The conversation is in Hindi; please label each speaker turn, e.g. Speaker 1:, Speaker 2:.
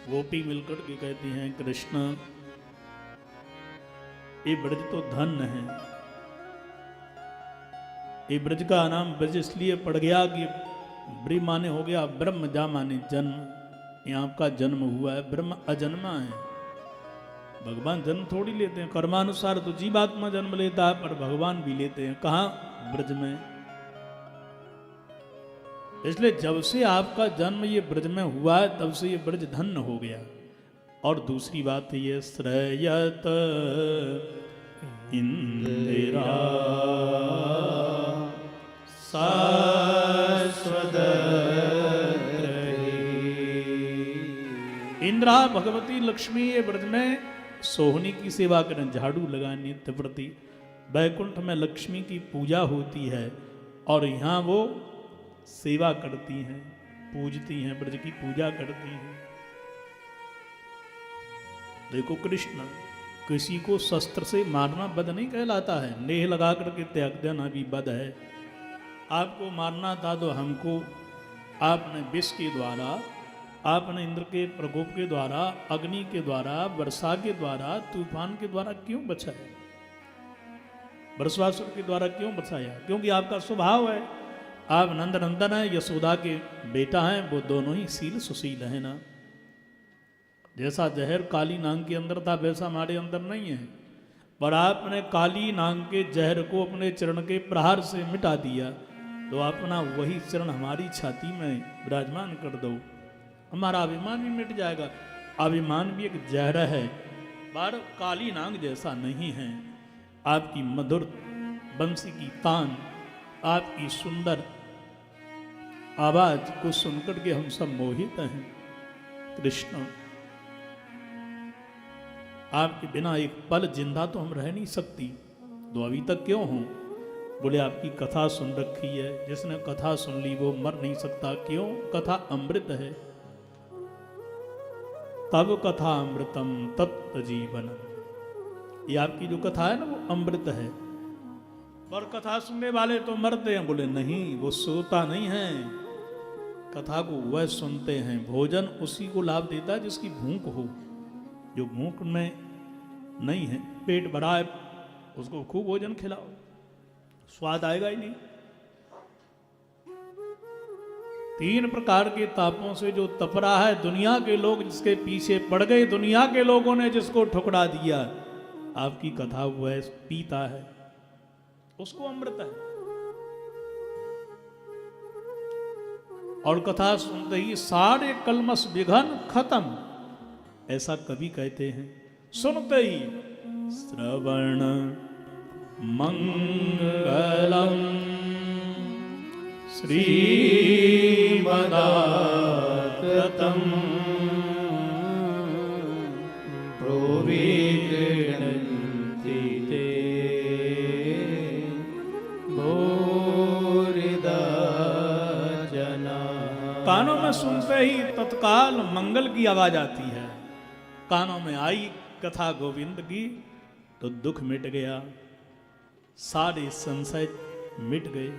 Speaker 1: गोपी मिलकर के कहती हैं कृष्ण ये ब्रज तो धन्य है। ये ब्रज का नाम ब्रज इसलिए पड़ गया कि ब्री माने हो गया ब्रह्म, जा माने जन्म। यहाँ आपका जन्म हुआ है, ब्रह्म अजन्मा है। भगवान जन्म थोड़ी लेते हैं, कर्मानुसार तो जीवात्मा जन्म लेता है, पर भगवान भी लेते हैं। कहाँ? ब्रज में। इसलिए जब से आपका जन्म ये ब्रज में हुआ है तब से ये ब्रज धन्य हो गया। और दूसरी बात ये श्रेयत इंदिरा शाश्वत इंद्रा भगवती लक्ष्मी ये ब्रज में सोहनी की सेवा करें, झाड़ू लगाएं नित्य प्रति। वैकुंठ में लक्ष्मी की पूजा होती है और यहाँ वो सेवा करती हैं, पूजती हैं, ब्रज की पूजा करती हैं। देखो कृष्ण किसी को शस्त्र से मारना वध नहीं कहलाता है, नेह लगा करके त्याग देना भी वध है। आपको मारना था तो हमको आपने विष के द्वारा, आपने इंद्र के प्रकोप के द्वारा, अग्नि के द्वारा, वर्षा के द्वारा, तूफान के द्वारा क्यों बचाया? वर्षासुर के द्वारा क्यों बचाया? क्योंकि आपका स्वभाव है, आप नंद नंदन है, यशोदा के बेटा हैं, वो दोनों ही शील सुशील है ना। जैसा जहर काली नाग के अंदर था वैसा हमारे अंदर नहीं है, पर आपने काली नाग के जहर को अपने चरण के प्रहार से मिटा दिया, तो अपना वही चरण हमारी छाती में विराजमान कर दो, हमारा अभिमान भी मिट जाएगा। अभिमान भी एक जहर है, पर काली नाग जैसा नहीं है। आपकी मधुर बंसी की तान, आपकी सुंदर आवाज को सुनकर के हम सब मोहित हैं। कृष्ण आपके बिना एक पल जिंदा तो हम रह नहीं सकती, तो अभी तक क्यों हूं? बोले आपकी कथा सुन रखी है, जिसने कथा सुन ली वो मर नहीं सकता। क्यों? कथा अमृत है। तब कथा अमृतम तत्त जीवनम, ये आपकी जो कथा है ना वो अमृत है। और कथा सुनने वाले तो मरते हैं। बोले नहीं, वो सोता नहीं है, कथा को वह सुनते हैं। भोजन उसी को लाभ देता है जिसकी भूख हो। जो भूख में नहीं है, पेट भरा है, उसको खूब भोजन खिलाओ, स्वाद आएगा ही नहीं। 3 प्रकार के तापों से जो तप रहा है, दुनिया के लोग जिसके पीछे पड़ गए, दुनिया के लोगों ने जिसको ठुकरा दिया, आपकी कथा वह पीता है, उसको अमृत है। और कथा सुनते ही सारे कलमश विघन खत्म, ऐसा कवि कहते हैं। सुनते ही श्रवण मंगलम श्रीमदाततम प्रोवीगणन्ति ते भूरिदा जना। कानों में सुनते ही तत्काल मंगल की आवाज आती है। कानों में आई कथा गोविंद की तो दुख मिट गया, सारे संशय मिट गए।